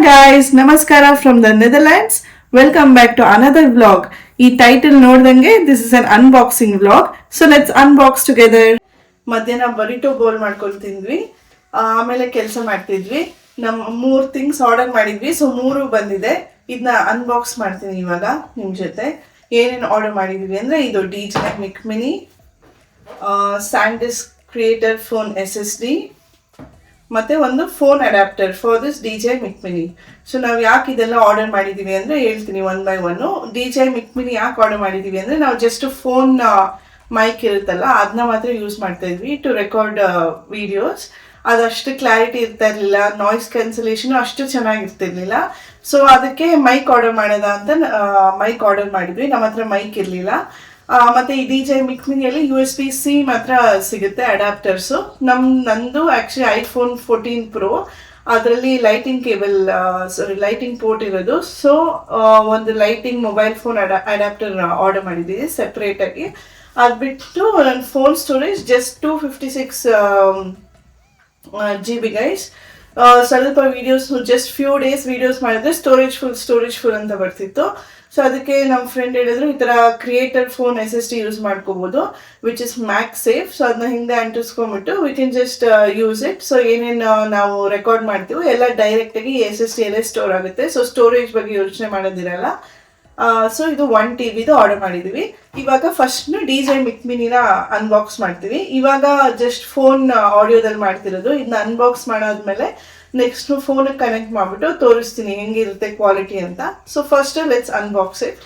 guys, Namaskara from the Netherlands. Welcome back to another vlog. ಈ title ನೋಡ್ದಂಗೆ this is an unboxing vlog. So let's unbox together. ಮಧ್ಯಾಹ್ನ ಬರಿಟೋ ಬೋಲ್ ಮಾಡ್ಕೊಂಡು ತಿಂದ್ವಿ, ಆಮೇಲೆ ಕೆಲಸ ಮಾಡ್ತಿದ್ವಿ. ನಮ್ಮ 3 ಥಿಂಗ್ಸ್ ಆರ್ಡರ್ ಮಾಡಿದ್ವಿ, ಸೊ 3 ಬಂದಿದೆ. ಇದನ್ನ ಅನ್ಬಾಕ್ಸ್ ಮಾಡ್ತೀನಿ ಇವಾಗ ನಿಮ್ಮ ಜೊತೆ. ಏನೇನು ಆರ್ಡರ್ ಮಾಡಿದ್ವಿ ಅಂದರೆ ಇದು DJI Mic Mini, SanDisk Creator Phone SSD, ಮತ್ತೆ ಒಂದು phone adapter for this DJI Mic Mini. So ನಾವು ಯಾಕೆ ಇದೆಲ್ಲ ಆರ್ಡರ್ ಮಾಡಿದ್ದೀವಿ ಅಂದರೆ ಹೇಳ್ತೀನಿ one by one. DJI Mic Mini ಯಾಕೆ ಆರ್ಡರ್ ಮಾಡಿದ್ದೀವಿ ಅಂದರೆ ನಾವು ಜಸ್ಟ್ ಫೋನ್ ಮೈಕ್ ಇರುತ್ತಲ್ಲ ಅದನ್ನ ಮಾತ್ರ ಯೂಸ್ ಮಾಡ್ತಾ ಇದ್ವಿ ಟು ರೆಕಾರ್ಡ್ ವಿಡಿಯೋಸ್. ಅದಷ್ಟು ಕ್ಲಾರಿಟಿ ಇರ್ತಾ ಇರಲಿಲ್ಲ, ನಾಯ್ಸ್ ಕ್ಯಾನ್ಸಲೇಷನ್ ಅಷ್ಟು ಚೆನ್ನಾಗಿರ್ತಿರ್ಲಿಲ್ಲ. ಸೊ ಅದಕ್ಕೆ ಮೈಕ್ ಆರ್ಡರ್ ಮಾಡೋದ ಅಂತ ಮೈಕ್ ಆರ್ಡರ್ ಮಾಡಿದ್ವಿ. ನಮ್ಮ ಹತ್ರ ಮೈಕ್ ಇರಲಿಲ್ಲ. ಮತ್ತು ಈ DJI Mic Miniಯಲ್ಲಿ USB-C ಮಾತ್ರ ಸಿಗುತ್ತೆ ಅಡ್ಯಾಪ್ಟರ್ಸು. ನಂದು ಆ್ಯಕ್ಚುಲಿ iPhone 14 Pro, ಅದರಲ್ಲಿ ಲೈಟಿಂಗ್ ಕೇಬಲ್ ಲೈಟಿಂಗ್ ಪೋರ್ಟ್ ಇರೋದು. ಸೊ ಒಂದು lightning mobile phone adapter order ಮಾಡಿದ್ದೀವಿ ಸೆಪ್ರೇಟಾಗಿ. ಅದು ಬಿಟ್ಟು ನನ್ನ phone storage just 256 GB guys. ಸ್ವಲ್ಪ videos just few days videos ಮಾಡಿದ್ರೆ ಸ್ಟೋರೇಜ್ ಫುಲ್ ಅಂತ ಬರ್ತಿತ್ತು. ಸೊ ಅದಕ್ಕೆ ನಮ್ಮ ಫ್ರೆಂಡ್ ಹೇಳಿದ್ರು ಈ ಥರ ಕ್ರಿಯೇಟರ್ ಫೋನ್ SSD ಯೂಸ್ ಮಾಡ್ಕೋಬೋದು, which is MagSafe. So ಅದನ್ನ ಹಿಂದೆ ಅಂಟಿಸ್ಕೊಂಬಿಟ್ಟು we can just use it. So ಏನೇನು ನಾವು ರೆಕಾರ್ಡ್ ಮಾಡ್ತೀವಿ ಎಲ್ಲ ಡೈರೆಕ್ಟಾಗಿ SSD ಅಲ್ಲೇ ಸ್ಟೋರ್ ಆಗುತ್ತೆ. ಸೊ ಸ್ಟೋರೇಜ್ ಬಗ್ಗೆ ಯೋಚನೆ ಮಾಡೋದಿರಲ್ಲ. ಸೊ ಇದು 1 TB ಆರ್ಡರ್ ಮಾಡಿದ್ದೀವಿ. ಇವಾಗ ಫಸ್ಟ್ DJI Mic Miniನ ಅನ್ಬಾಕ್ಸ್ ಮಾಡ್ತೀವಿ. ಇವಾಗ ಜಸ್ಟ್ ಫೋನ್ ಆಡಿಯೋದಲ್ಲಿ ಮಾಡ್ತಿರೋದು. ಇದನ್ನ ಅನ್ಬಾಕ್ಸ್ ಮಾಡಾದ್ಮೇಲೆ ನೆಕ್ಸ್ಟ್ ಫೋನಿಗೆ ಕನೆಕ್ಟ್ ಮಾಡಿಬಿಟ್ಟು ತೋರಿಸ್ತೀನಿ ಹೆಂಗಿರುತ್ತೆ ಕ್ವಾಲಿಟಿ ಅಂತ. So first let's unbox it.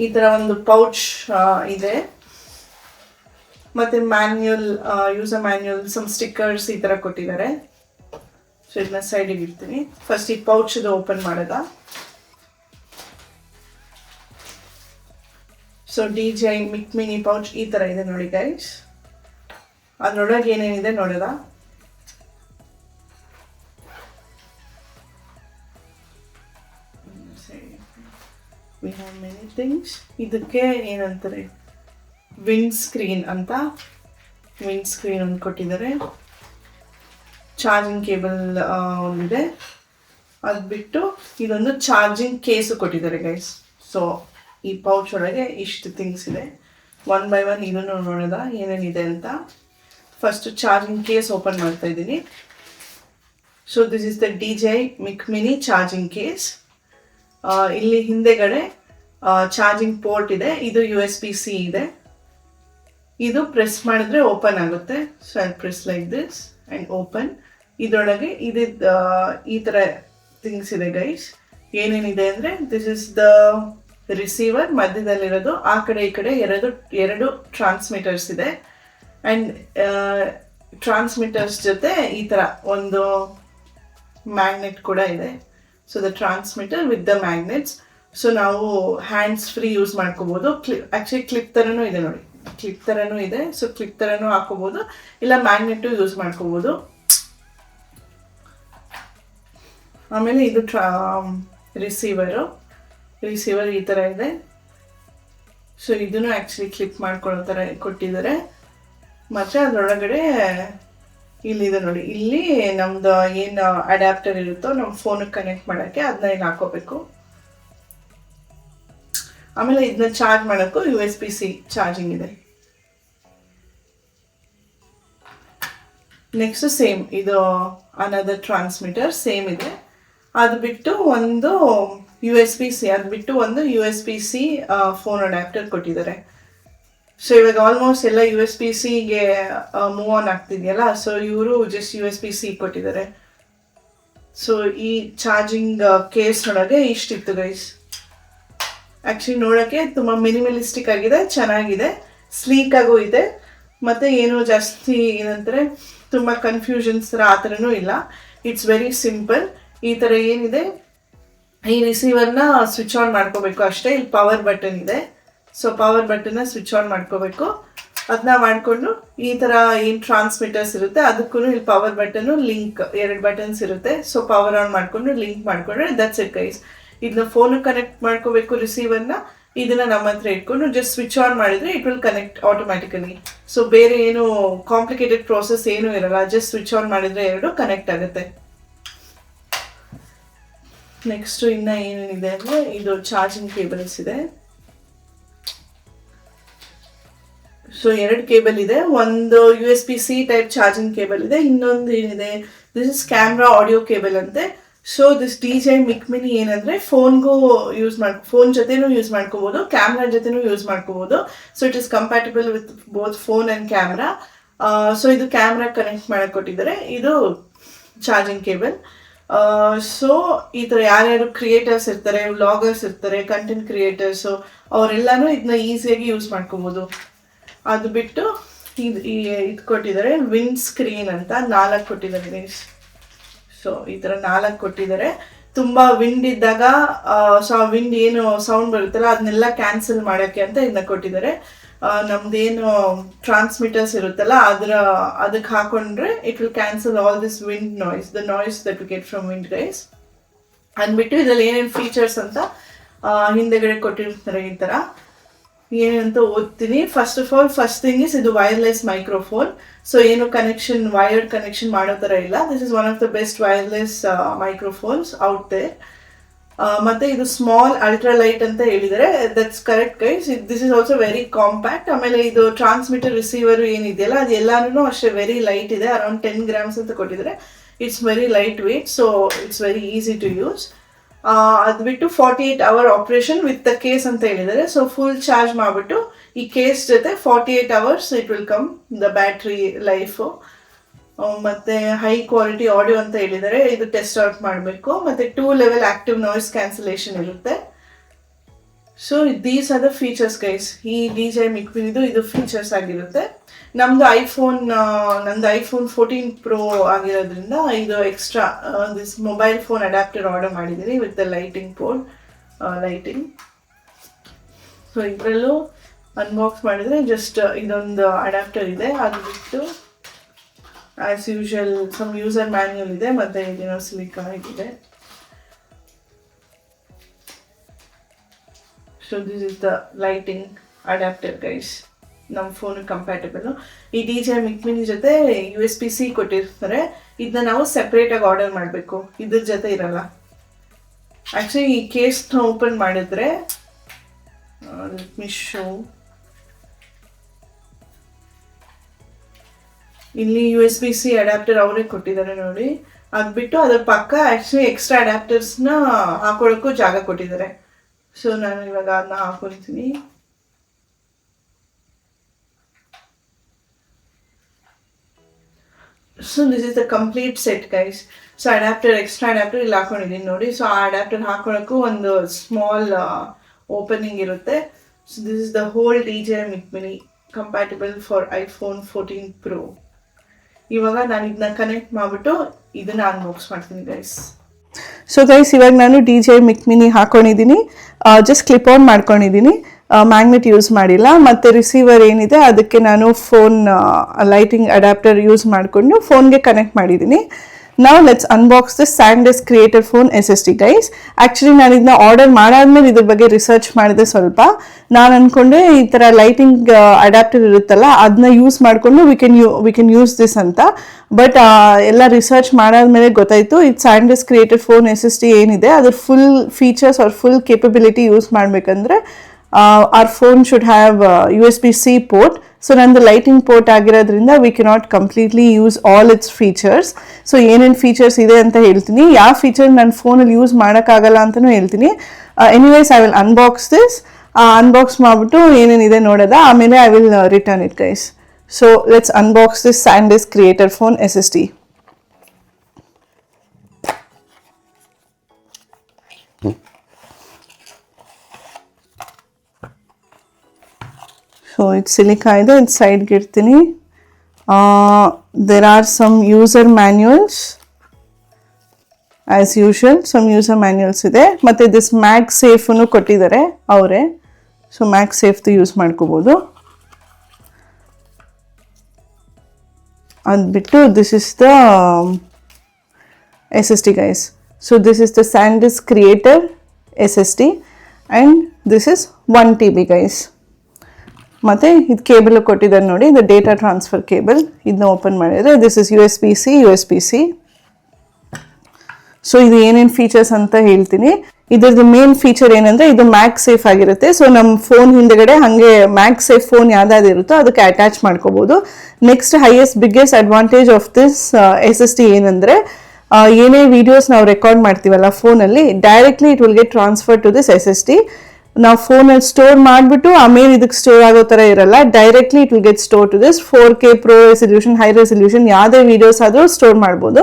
ಈ ಥರ ಒಂದು ಪೌಚ್ ಇದೆ, ಮತ್ತು manual, user manual, some stickers ಈ ಥರ ಕೊಟ್ಟಿದ್ದಾರೆ. ಸೊ ಇದನ್ನ ಸೈಡಿಗೆ ಇಡ್ತೀನಿ. ಫಸ್ಟ್ ಈ ಪೌಚ್ ಓಪನ್ ಮಾಡೋದ. So DJI Mic Mini pouch ಈ ಥರ ಇದೆ ನೋಡಿ ಗೈಸ್. ಅದ್ರೊಳಗೆ ಏನೇನಿದೆ ನೋಡೋದ. We have many things. ಇದಕ್ಕೆ ಏನಂತಾರೆ ವಿಂಡ್ ಸ್ಕ್ರೀನ್ ಅಂತ, ವಿಂಡ್ ಸ್ಕ್ರೀನ್ ಒಂದು ಕೊಟ್ಟಿದ್ದಾರೆ. ಚಾರ್ಜಿಂಗ್ ಕೇಬಲ್ ಒಂದಿದೆ. ಅದು ಬಿಟ್ಟು ಇದೊಂದು ಚಾರ್ಜಿಂಗ್ ಕೇಸು ಕೊಟ್ಟಿದ್ದಾರೆ ಗೈಸ್. ಸೊ ಈ ಪೌಚ್ ಒಳಗೆ ಇಷ್ಟು ಥಿಂಗ್ಸ್ ಇದೆ. ಒನ್ ಬೈ ಒನ್ ಇದನ್ನು ನೋಡೋದ ಏನೇನಿದೆ ಅಂತ. ಫಸ್ಟ್ ಚಾರ್ಜಿಂಗ್ ಕೇಸ್ ಓಪನ್ ಮಾಡ್ತಾ ಇದ್ದೀನಿ. So this is the DJI Mic Mini charging case. ಇಲ್ಲಿ ಹಿಂದೆಗಡೆ ಚಾರ್ಜಿಂಗ್ ಪೋರ್ಟ್ ಇದೆ. ಇದು USB-C ಇದೆ. ಇದು ಪ್ರೆಸ್ ಮಾಡಿದ್ರೆ ಓಪನ್ ಆಗುತ್ತೆ. So I press like this and open. ಇದರೊಳಗೆ ಈ ಥರ ಥಿಂಗ್ಸ್ ಇದೆ ಗೈಸ್. ಏನೇನಿದೆ ಅಂದರೆ ದಿಸ್ ಇಸ್ ದ ರಿಸೀವರ್ ಮಧ್ಯದಲ್ಲಿರೋದು. ಆ ಕಡೆ ಈ ಕಡೆ ಎರಡು ಟ್ರಾನ್ಸ್ಮಿಟರ್ಸ್ ಇದೆ. ಆ್ಯಂಡ್ ಟ್ರಾನ್ಸ್ಮಿಟರ್ಸ್ ಜೊತೆ ಈ ಥರ ಒಂದು ಮ್ಯಾಗ್ನೆಟ್ ಕೂಡ ಇದೆ. So the transmitter with the magnets. So ನಾವು ಹ್ಯಾಂಡ್ಸ್ ಫ್ರೀ ಯೂಸ್ ಮಾಡ್ಕೋಬೋದು. ಆ್ಯಕ್ಚುಲಿ ಕ್ಲಿಪ್ ಥರನೂ ಇದೆ ನೋಡಿ, ಕ್ಲಿಪ್ ಥರನೂ ಇದೆ. ಸೊ ಕ್ಲಿಪ್ ಥರನೂ ಹಾಕೋಬೋದು, ಇಲ್ಲ ಮ್ಯಾಗ್ನೆಟು ಯೂಸ್ ಮಾಡ್ಕೋಬೋದು. ಆಮೇಲೆ ಇದು ರಿಸೀವರ್ ಈ ಥರ ಇದೆ. ಸೊ ಇದನ್ನು ಆ್ಯಕ್ಚುಲಿ ಕ್ಲಿಪ್ ಮಾಡ್ಕೊಳ್ಳೋ ಥರ ಕೊಟ್ಟಿದ್ದಾರೆ. ಮತ್ತು ಅದರೊಳಗಡೆ ಇಲ್ಲಿದೆ ನೋಡಿ, ಇಲ್ಲಿ ನಮ್ಮದು ಏನು ಅಡ್ಯಾಪ್ಟರ್ ಇರುತ್ತೋ ನಮ್ಮ ಫೋನಿಗೆ ಕನೆಕ್ಟ್ ಮಾಡೋಕ್ಕೆ ಅದನ್ನ ಇಲ್ಲಿ ಹಾಕೋಬೇಕು. ಆಮೇಲೆ ಇದನ್ನ ಚಾರ್ಜ್ ಮಾಡೋಕ್ಕೂ USB-C ಚಾರ್ಜಿಂಗ್ ಇದೆ. ನೆಕ್ಸ್ಟ್ ಸೇಮ್ ಇದು ಅನದರ್ ಟ್ರಾನ್ಸ್ಮಿಟರ್ ಸೇಮ್ ಇದೆ. ಅದು ಬಿಟ್ಟು ಒಂದು USB-C, ಅದು ಬಿಟ್ಟು ಒಂದು USB-C ಫೋನ್ ಅಡ್ಯಾಪ್ಟರ್ ಕೊಟ್ಟಿದ್ದಾರೆ. ಸೊ ಇವಾಗ ಆಲ್ಮೋಸ್ಟ್ ಎಲ್ಲ USB-Cಗೆ ಮೂವ್ ಆನ್ ಆಗ್ತಿದೆಯಲ್ಲ. ಸೊ ಇವರು ಜಸ್ಟ್ USB-C ಕೊಟ್ಟಿದ್ದಾರೆ. ಸೊ ಈ ಚಾರ್ಜಿಂಗ್ ಕೇಸ್ ಒಳಗೆ ಇಷ್ಟಿತ್ತು ಗೈಸ್. ಆ್ಯಕ್ಚುಲಿ ನೋಡೋಕ್ಕೆ ತುಂಬ ಮಿನಿಮಲಿಸ್ಟಿಕ್ ಆಗಿದೆ, ಚೆನ್ನಾಗಿದೆ, ಸ್ಲೀಕ್ ಆಗೂ ಇದೆ. ಮತ್ತು ಏನು ಜಾಸ್ತಿ ಏನಂದರೆ ತುಂಬ ಕನ್ಫ್ಯೂಷನ್ಸ್ ಥರ ಆ ಥರನೂ ಇಲ್ಲ. It's very simple. ಈ ಥರ ಏನಿದೆ, ಈ ರಿಸೀವರ್ನ ಸ್ವಿಚ್ ಆನ್ ಮಾಡ್ಕೋಬೇಕು ಅಷ್ಟೇ. ಇಲ್ಲಿ ಪವರ್ ಬಟನ್ ಇದೆ. ಸೊ ಪವರ್ ಬಟನ್ನ ಸ್ವಿಚ್ ಆನ್ ಮಾಡ್ಕೋಬೇಕು. ಅದನ್ನ ಮಾಡಿಕೊಂಡು ಈ ಥರ ಏನು ಟ್ರಾನ್ಸ್ಮಿಟರ್ಸ್ ಇರುತ್ತೆ ಅದಕ್ಕೂ ಇಲ್ಲಿ ಪವರ್ ಬಟನ್ನು ಲಿಂಕ್ 2 ಬಟನ್ಸ್ ಇರುತ್ತೆ. ಸೊ ಪವರ್ ಆನ್ ಮಾಡಿಕೊಂಡು ಲಿಂಕ್ ಮಾಡಿಕೊಂಡ್ರೆ ದಟ್ಸ್ ಇಟ್ ಗೈಸ್. ಇದನ್ನ ಫೋನಿಗೆ ಕನೆಕ್ಟ್ ಮಾಡ್ಕೋಬೇಕು ರಿಸೀವರ್ನ. ಇದನ್ನ ನಮ್ಮ ಹತ್ರ ಇಟ್ಕೊಂಡು ಜಸ್ಟ್ ಸ್ವಿಚ್ ಆನ್ ಮಾಡಿದ್ರೆ it will connect automatically. So ಬೇರೆ ಏನು ಕಾಂಪ್ಲಿಕೇಟೆಡ್ ಪ್ರೋಸೆಸ್ ಏನೂ ಇರಲ್ಲ, ಜಸ್ಟ್ ಸ್ವಿಚ್ ಆನ್ ಮಾಡಿದ್ರೆ ಎರಡು ಕನೆಕ್ಟ್ ಆಗುತ್ತೆ. ನೆಕ್ಸ್ಟ್ ಇನ್ನ ಏನೇನಿದೆ ಅಂದ್ರೆ ಇದು ಚಾರ್ಜಿಂಗ್ ಕೇಬಲ್ಸ್ ಇದೆ. ಸೊ 2 ಕೇಬಲ್ ಇದೆ, ಒಂದು USB-C ಟೈಪ್ ಚಾರ್ಜಿಂಗ್ ಕೇಬಲ್ ಇದೆ, ಇನ್ನೊಂದು ಏನಿದೆ this is camera audio cable ಅಂತೆ. So this DJI Mic Mini ಏನಂದ್ರೆ ಫೋನ್ಗೂ ಫೋನ್ ಜೊತೆನೂ ಯೂಸ್ ಮಾಡ್ಕೋಬಹುದು, ಕ್ಯಾಮ್ರಾ ಜೊತೆನೂ ಯೂಸ್ ಮಾಡ್ಕೋಬಹುದು. So it is compatible with both phone and camera. So ಇದು ಕ್ಯಾಮ್ರಾ ಕನೆಕ್ಟ್ ಮಾಡಕ್ ಕೊಟ್ಟಿದ್ದಾರೆ, ಇದು ಚಾರ್ಜಿಂಗ್ ಕೇಬಲ್. ಸೊ ಈ ಥರ ಯಾರ್ಯಾರು ಕ್ರಿಯೇಟರ್ಸ್ ಇರ್ತಾರೆ, ವ್ಲಾಗರ್ಸ್ ಇರ್ತಾರೆ, ಕಂಟೆಂಟ್ ಕ್ರಿಯೇಟರ್ಸು, ಅವರೆಲ್ಲಾನು ಇದನ್ನ ಈಸಿಯಾಗಿ ಯೂಸ್ ಮಾಡ್ಕೋಬಹುದು. ಅದು ಬಿಟ್ಟು ಇದು ಕೊಟ್ಟಿದ್ದಾರೆ ವಿಂಡ್ ಸ್ಕ್ರೀನ್ ಅಂತ 4 ಕೊಟ್ಟಿದ್ದಾರೆ. ಸೊ ಈ ಥರ 4 ಕೊಟ್ಟಿದ್ದಾರೆ. ತುಂಬ ವಿಂಡ್ ಇದ್ದಾಗ ಸೊ ವಿಂಡ್ ಏನು ಸೌಂಡ್ ಬರುತ್ತಲ್ಲ ಅದನ್ನೆಲ್ಲ ಕ್ಯಾನ್ಸಲ್ ಮಾಡೋಕ್ಕೆ ಅಂತ ಇದನ್ನ ಕೊಟ್ಟಿದ್ದಾರೆ. ನಮ್ದೇನು ಟ್ರಾನ್ಸ್ಮಿಟರ್ಸ್ ಇರುತ್ತಲ್ಲ ಅದಕ್ಕೆ ಹಾಕೊಂಡ್ರೆ it will cancel all this wind noise, the noise that you get from wind guys. ಅಂದ್ಬಿಟ್ಟು ಇದರಲ್ಲಿ ಏನೇನು ಫೀಚರ್ಸ್ ಅಂತ ಹಿಂದೆಗಡೆ ಕೊಟ್ಟಿರ್ತಾರೆ. ಈ ಥರ ಏನಂತ ಓದ್ತೀನಿ. First of all first thing is ಇದು ವೈರ್ಲೆಸ್ ಮೈಕ್ರೋಫೋನ್. ಸೊ ಏನು ಕನೆಕ್ಷನ್ ವೈರ್ಡ್ ಕನೆಕ್ಷನ್ ಮಾಡೋ ಥರ ಇಲ್ಲ. This is one of the best wireless microphones out there. ಮತ್ತೆ ಇದು ಸ್ಮಾಲ್ ಅಲ್ಟ್ರಾ ಲೈಟ್ ಅಂತ ಹೇಳಿದ್ದಾರೆ, that's correct guys. This is also very compact. ಆಮೇಲೆ ಇದು ಟ್ರಾನ್ಸ್ಮಿಟರ್ ರಿಸೀವರ್ ಏನಿದೆಯಲ್ಲ ಅದು ಎಲ್ಲಾನು ಅಷ್ಟೇ ವೆರಿ ಲೈಟ್ ಇದೆ, ಅರೌಂಡ್ 10 grams ಅಂತ ಕೊಟ್ಟಿದ್ದಾರೆ. It's very light weight, so it's very easy to use. ಅದು ಬಿಟ್ಟು 48 hour operation with the case ಅಂತ ಹೇಳಿದ್ದಾರೆ. ಸೊ ಫುಲ್ ಚಾರ್ಜ್ ಮಾಡಿಬಿಟ್ಟು ಈ ಕೇಸ್ ಜೊತೆ 48 hours it will come the battery life. ಮತ್ತು ಹೈ ಕ್ವಾಲಿಟಿ ಆಡಿಯೋ ಅಂತ ಹೇಳಿದ್ದಾರೆ, ಇದು ಟೆಸ್ಟ್ ಔಟ್ ಮಾಡಬೇಕು. ಮತ್ತು 2 level ಆಕ್ಟಿವ್ ನಾಯ್ಸ್ ಕ್ಯಾನ್ಸಲೇಷನ್ ಇರುತ್ತೆ. So these are the features guys. ಈ DJI Mic Mini ಇದು ಫೀಚರ್ಸ್ ಆಗಿರುತ್ತೆ. ನಂದು ಐಫೋನ್ 14 Pro ಆಗಿರೋದ್ರಿಂದ ಇದು extra this mobile phone adapter order ಮಾಡಿದ್ದೀನಿ with the lighting port lightning. So ಇದರಲ್ಲೂ ಅನ್ಬಾಕ್ಸ್ ಮಾಡಿದರೆ ಜಸ್ಟ್ ಇದೊಂದು ಅಡ್ಯಾಪ್ಟರ್ ಇದೆ. ಅದು ಬಿಟ್ಟು as usual some user manual ಇದೆ, ಮತ್ತು ಇದೇನೋ ಸಿಲಿಕಾನ್ ಇದೆ. So this is the lighting adapter guys, ನಮ್ಮ ಫೋನ್ ಕಂಪ್ಯಾಟಬಲ್. ಈ DJI Mic Mini ಜೊತೆ USB-C ಕೊಟ್ಟಿರ್ತಾರೆ, ಇದನ್ನ ನಾವು ಸೆಪ್ರೇಟಾಗಿ ಆರ್ಡರ್ ಮಾಡಬೇಕು, ಇದ್ರ ಜೊತೆ ಇರಲ್ಲ. ಆ್ಯಕ್ಚುಲಿ ಈ ಕೇಸ್ನ ಓಪನ್ ಮಾಡಿದ್ರೆ ಶೋ ಇಲ್ಲಿ USB-C ಅಡ್ಯಾಪ್ಟರ್ ಅವರೇ ಕೊಟ್ಟಿದ್ದಾರೆ ನೋಡಿ. ಅದು ಬಿಟ್ಟು ಅದ್ರ ಪಕ್ಕ ಆ್ಯಕ್ಚುಲಿ ಎಕ್ಸ್ಟ್ರಾ ಅಡ್ಯಾಪ್ಟರ್ಸ್ನ ಹಾಕೊಳ್ಳೋಕ್ಕೂ ಜಾಗ ಕೊಟ್ಟಿದ್ದಾರೆ. ಸೊ ನಾನು ಇವಾಗ ಅದನ್ನ ಹಾಕೊಳ್ತೀನಿ. So this is the complete set guys. So extra adapter ಇಲ್ಲಿ ಹಾಕೊಂಡಿದ್ದೀನಿ ನೋಡಿ. ಸೊ ಆ ಅಡ್ಯಾಪ್ಟರ್ ಹಾಕೊಳ್ಳೋಕ್ಕೂ ಒಂದು ಸ್ಮಾಲ್ ಓಪನಿಂಗ್ ಇರುತ್ತೆ. So this is the whole DJI Mic Mini compatible for iPhone 14 Pro. ಇವಾಗ ನಾನು ಇದನ್ನ ಕನೆಕ್ಟ್ ಮಾಡಿಬಿಟ್ಟು ಇದನ್ನ ಅನ್ಬಾಕ್ಸ್ ಮಾಡ್ತೀನಿ ಗೈಸ್. ಸೊ ಗೈಸ್ ಇವಾಗ ನಾನು DJI Mic Mini ಹಾಕೊಂಡಿದ್ದೀನಿ, ಜಸ್ಟ್ ಕ್ಲಿಪ್ ಆನ್ ಮಾಡ್ಕೊಂಡಿದ್ದೀನಿ, ಮ್ಯಾಗ್ನೆಟ್ ಯೂಸ್ ಮಾಡಿಲ್ಲ. ಮತ್ತು ರಿಸೀವರ್ ಏನಿದೆ ಅದಕ್ಕೆ ನಾನು ಫೋನ್ ಲೈಟಿಂಗ್ ಅಡ್ಯಾಪ್ಟರ್ ಯೂಸ್ ಮಾಡಿಕೊಂಡು ಫೋನ್ಗೆ ಕನೆಕ್ಟ್ ಮಾಡಿದ್ದೀನಿ. ನಾವು let's unbox this SanDisk Creator Phone SSD guys. Actually ನಾನು ಇದನ್ನ ಆರ್ಡರ್ ಮಾಡಾದ್ಮೇಲೆ ಇದ್ರ ಬಗ್ಗೆ ರಿಸರ್ಚ್ ಮಾಡಿದೆ ಸ್ವಲ್ಪ. ನಾನು ಅಂದ್ಕೊಂಡೆ ಈ ಥರ ಲೈಟಿಂಗ್ ಅಡ್ಯಾಪ್ಟರ್ ಇರುತ್ತಲ್ಲ ಅದನ್ನ ಯೂಸ್ ಮಾಡಿಕೊಂಡು ವಿ ಕ್ಯಾನ್ ಯೂಸ್ ದಿಸ್ ಅಂತ. ಬಟ್ ಎಲ್ಲ ರಿಸರ್ಚ್ ಮಾಡಾದ್ಮೇಲೆ ಗೊತ್ತಾಯಿತು ಇದು SanDisk Creator Phone SSD ಏನಿದೆ ಅದ್ರ ಫುಲ್ ಫೀಚರ್ಸ್ ಅವ್ರ ಫುಲ್ ಕೇಪಬಿಲಿಟಿ ಯೂಸ್ ಮಾಡಬೇಕಂದ್ರೆ our phone should have USB-C port. So ನಂದು ಲೈಟಿಂಗ್ ಪೋರ್ಟ್ ಆಗಿರೋದ್ರಿಂದ we cannot completely use all it's features. So ಏನೇನು ಫೀಚರ್ಸ್ ಇದೆ ಅಂತ ಹೇಳ್ತೀನಿ, ಯಾವ ಫೀಚರ್ ನನ್ನ ಫೋನಲ್ಲಿ ಯೂಸ್ ಮಾಡೋಕ್ಕಾಗಲ್ಲ ಅಂತಲೂ ಹೇಳ್ತೀನಿ. Anyways I will unbox this. Unbox ಮಾಡಿಬಿಟ್ಟು ಏನೇನಿದೆ ನೋಡೋದ, ಆಮೇಲೆ I will return it guys. So let's unbox this SanDisk Creator Phone SSD. So ಇದು ಸಿಲಿಕಾ ಇದೆ, ಇದು ಸೈಡ್ಗೆ ಇಡ್ತೀನಿ. There are some user manuals as usual. Some user manuals ಇದೆ, ಮತ್ತು ದಿಸ್ ಮ್ಯಾಗ್ ಸೇಫನ್ನು ಕೊಟ್ಟಿದ್ದಾರೆ ಅವರೇ. ಸೊ ಮ್ಯಾಗ್ ಸೇಫ್ದು ಯೂಸ್ ಮಾಡ್ಕೋಬೋದು. ಅದು ಬಿಟ್ಟು this is the SSD guys. So this is the SanDisk Creator SSD. And this is 1 TB guys. ಮತ್ತು ಇದು ಕೇಬಲ್ ಕೊಟ್ಟಿದ್ದಾರೆ ನೋಡಿ, ಇದು ಡೇಟಾ ಟ್ರಾನ್ಸ್ಫರ್ ಕೇಬಲ್. ಇದನ್ನ ಓಪನ್ ಮಾಡಿದರೆ ದಿಸ್ ಇಸ್ USB-C. ಸೊ ಇದು ಏನೇನು ಫೀಚರ್ಸ್ ಅಂತ ಹೇಳ್ತೀನಿ. ಇದ್ರದ್ದು ಮೇನ್ ಫೀಚರ್ ಏನಂದರೆ ಇದು ಮ್ಯಾಗ್ ಸೇಫ್ ಆಗಿರುತ್ತೆ. ಸೊ ನಮ್ಮ ಫೋನ್ ಹಿಂದ್ಗಡೆ ಹಾಗೆ ಮ್ಯಾಗ್ ಸೇಫ್ ಫೋನ್ ಯಾವ್ದಾದ್ರು ಇರುತ್ತೋ ಅದಕ್ಕೆ ಅಟ್ಯಾಚ್ ಮಾಡ್ಕೋಬೋದು. Next biggest advantage of this SSD ಏನಂದರೆ ಏನೇ ವಿಡಿಯೋಸ್ ನಾವು ರೆಕಾರ್ಡ್ ಮಾಡ್ತೀವಲ್ಲ ಫೋನಲ್ಲಿ, directly it will get transfer to this SSD. ನಾವು ಫೋನಲ್ಲಿ ಸ್ಟೋರ್ ಮಾಡಿಬಿಟ್ಟು ಆಮೇಲೆ ಇದಕ್ಕೆ ಸ್ಟೋರ್ ಆಗೋ ಥರ ಇರಲ್ಲ, directly it will get store to this 4K Pro resolution, high resolution ಯಾವುದೇ ವೀಡಿಯೋಸ್ ಆದರೂ ಸ್ಟೋರ್ ಮಾಡ್ಬೋದು.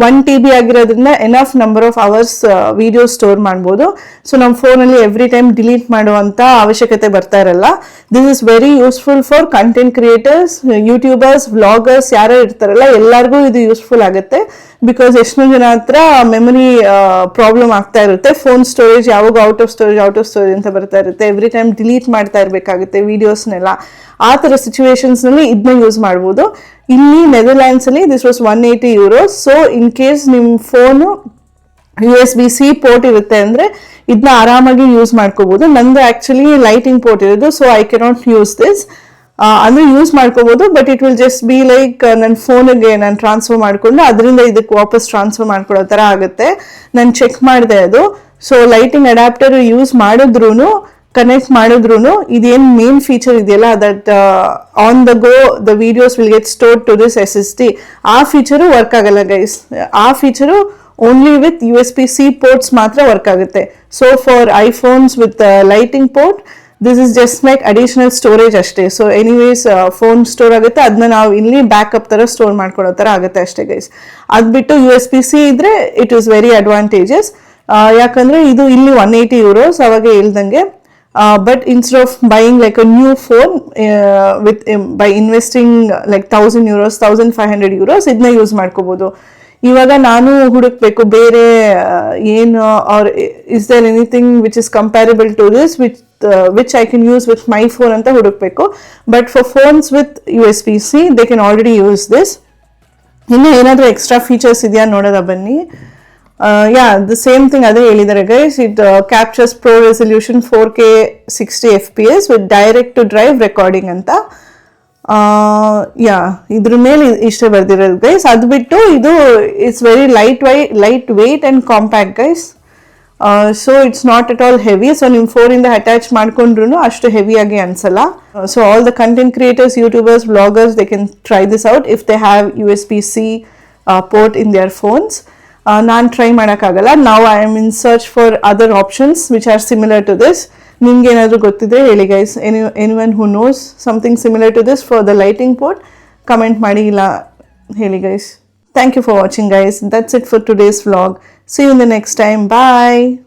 1 TB ಆಗಿರೋದ್ರಿಂದ enough number of hours videos store ಮಾಡ್ಬೋದು. ಸೊ ನಮ್ಮ ಫೋನಲ್ಲಿ ಎವ್ರಿ ಟೈಮ್ ಡಿಲೀಟ್ ಮಾಡುವಂಥ ಅವಶ್ಯಕತೆ ಬರ್ತಾ ಇರಲ್ಲ. This is very useful for content creators, YouTubers, vloggers ಯಾರು ಇರ್ತಾರಲ್ಲ ಎಲ್ಲರಿಗೂ ಇದು ಯೂಸ್ಫುಲ್ ಆಗುತ್ತೆ. ಬಿಕಾಸ್ ಎಷ್ಟೋ ಜನ ಹತ್ರ ಮೆಮೊರಿ ಪ್ರಾಬ್ಲಮ್ ಆಗ್ತಾ ಇರುತ್ತೆ, ಫೋನ್ ಸ್ಟೋರೇಜ್ ಯಾವಾಗ ಔಟ್ ಆಫ್ ಸ್ಟೋರೇಜ್ ಅಂತ ಬರ್ತಾ ಇರುತ್ತೆ, ಎವ್ರಿ ಟೈಮ್ ಡಿಲೀಟ್ ಮಾಡ್ತಾ ಇರಬೇಕಾಗುತ್ತೆ ವೀಡಿಯೋಸ್ನೆಲ್ಲ. ಆ ಥರ ಸಿಚುವೇಶನ್ಸ್ನಲ್ಲಿ ಇದನ್ನ ಯೂಸ್ ಮಾಡ್ಬೋದು. ಇಲ್ಲಿ ನೆದರ್ಲ್ಯಾಂಡ್ಸಲ್ಲಿ this was €180. So in case ನಿಮ್ಮ ಫೋನು USB-C ಪೋರ್ಟ್ ಇರುತ್ತೆ ಅಂದರೆ ಇದನ್ನ ಆರಾಮಾಗಿ ಯೂಸ್ ಮಾಡ್ಕೋಬೋದು. ನಂದು ಆ್ಯಕ್ಚುಲಿ ಲೈಟಿಂಗ್ ಪೋರ್ಟ್ ಇರೋದು, so I cannot use this. ಅಂದರೆ ಯೂಸ್ ಮಾಡ್ಕೋಬೋದು, but it will just be like ನನ್ನ ಫೋನಿಗೆ ನಾನು ಟ್ರಾನ್ಸ್ಫರ್ ಮಾಡಿಕೊಂಡು ಅದರಿಂದ ಇದಕ್ಕೆ ವಾಪಸ್ ಟ್ರಾನ್ಸ್ಫರ್ ಮಾಡ್ಕೊಳ್ಳೋ ಥರ ಆಗುತ್ತೆ. ನಾನು ಚೆಕ್ ಮಾಡಿದೆ ಅದು. ಸೊ ಲೈಟಿಂಗ್ ಅಡ್ಯಾಪ್ಟರ್ ಯೂಸ್ ಮಾಡಿದ್ರೂ ಕನೆಕ್ಟ್ ಮಾಡಿದ್ರು ಇದೇನು ಮೇನ್ ಫೀಚರ್ ಇದೆಯಲ್ಲ, that on the go the videos will get stored to this SSD, ಆ ಫೀಚರು ವರ್ಕ್ ಆಗಲ್ಲ ಗೈಸ್. ಆ feature only with USB-C ports ಮಾತ್ರ ವರ್ಕ್ ಆಗುತ್ತೆ. So for iPhones with lighting port this is just like additional storage ಅಷ್ಟೇ. So anyways phone store ಆಗುತ್ತೆ, ಅದನ್ನ ನಾವು ಇಲ್ಲಿ ಬ್ಯಾಕಪ್ ಥರ ಸ್ಟೋರ್ ಮಾಡ್ಕೊಳ್ಳೋ ಥರ ಆಗುತ್ತೆ ಅಷ್ಟೇ ಗೈಸ್. ಅದು ಬಿಟ್ಟು USB-C ಇದ್ರೆ ಇಟ್ ಈಸ್ ವೆರಿ ಅಡ್ವಾಂಟೇಜಸ್. ಯಾಕಂದರೆ ಇದು ಇಲ್ಲಿ €180 ಅವಾಗ ಹೇಳ್ದಂಗೆ. But instead of buying like a new phone by investing like €1,000, €1,500 ಇದನ್ನ ಯೂಸ್ ಮಾಡ್ಕೋಬೋದು. ಇವಾಗ ನಾನು ಹುಡುಕ್ಬೇಕು ಬೇರೆ ಏನು, or is there anything which is comparable to this which I can use with my phone ಅಂತ ಹುಡುಕ್ಬೇಕು. But for phones with USB-C they can already use this. ಇನ್ನು ಏನಾದರೂ ಎಕ್ಸ್ಟ್ರಾ ಫೀಚರ್ಸ್ ಇದೆಯಾ ನೋಡೋದ ಬನ್ನಿ. The same thing ಅದೇ ಹೇಳಿದ್ದಾರೆ guys. It captures pro resolution 4K 60 FPS with direct to drive recording ಅಂತ. ಇದ್ರ ಮೇಲೆ ಇಷ್ಟೇ ಬರ್ದಿರೋದು ಗೈಸ್. ಅದು ಬಿಟ್ಟು ಇದು it's very light weight and compact guys. So it's not at all heavy. So ನಿಮ್ಮ ಫೋನಿಂದ ಅಟ್ಯಾಚ್ ಮಾಡ್ಕೊಂಡ್ರು ಅಷ್ಟು ಹೆವಿಯಾಗಿ ಅನ್ಸಲ್ಲ. So all the content creators, YouTubers, vloggers, they can try this out if they have USB-C port in their phones. ನಾನು try ಮಾಡೋಕ್ಕಾಗಲ್ಲ. ನಾವು I am in search for other options which are similar to this. ನಿಮ್ಗೆ ಏನಾದರೂ ಗೊತ್ತಿದ್ರೆ ಹೇಳಿ guys. Anyone who knows something similar to this for the lighting port, comment ಮಾಡಿ, ಇಲ್ಲ ಹೇಳಿ guys. Thank you for watching guys. That's it for today's vlog. See you in the next time. Bye.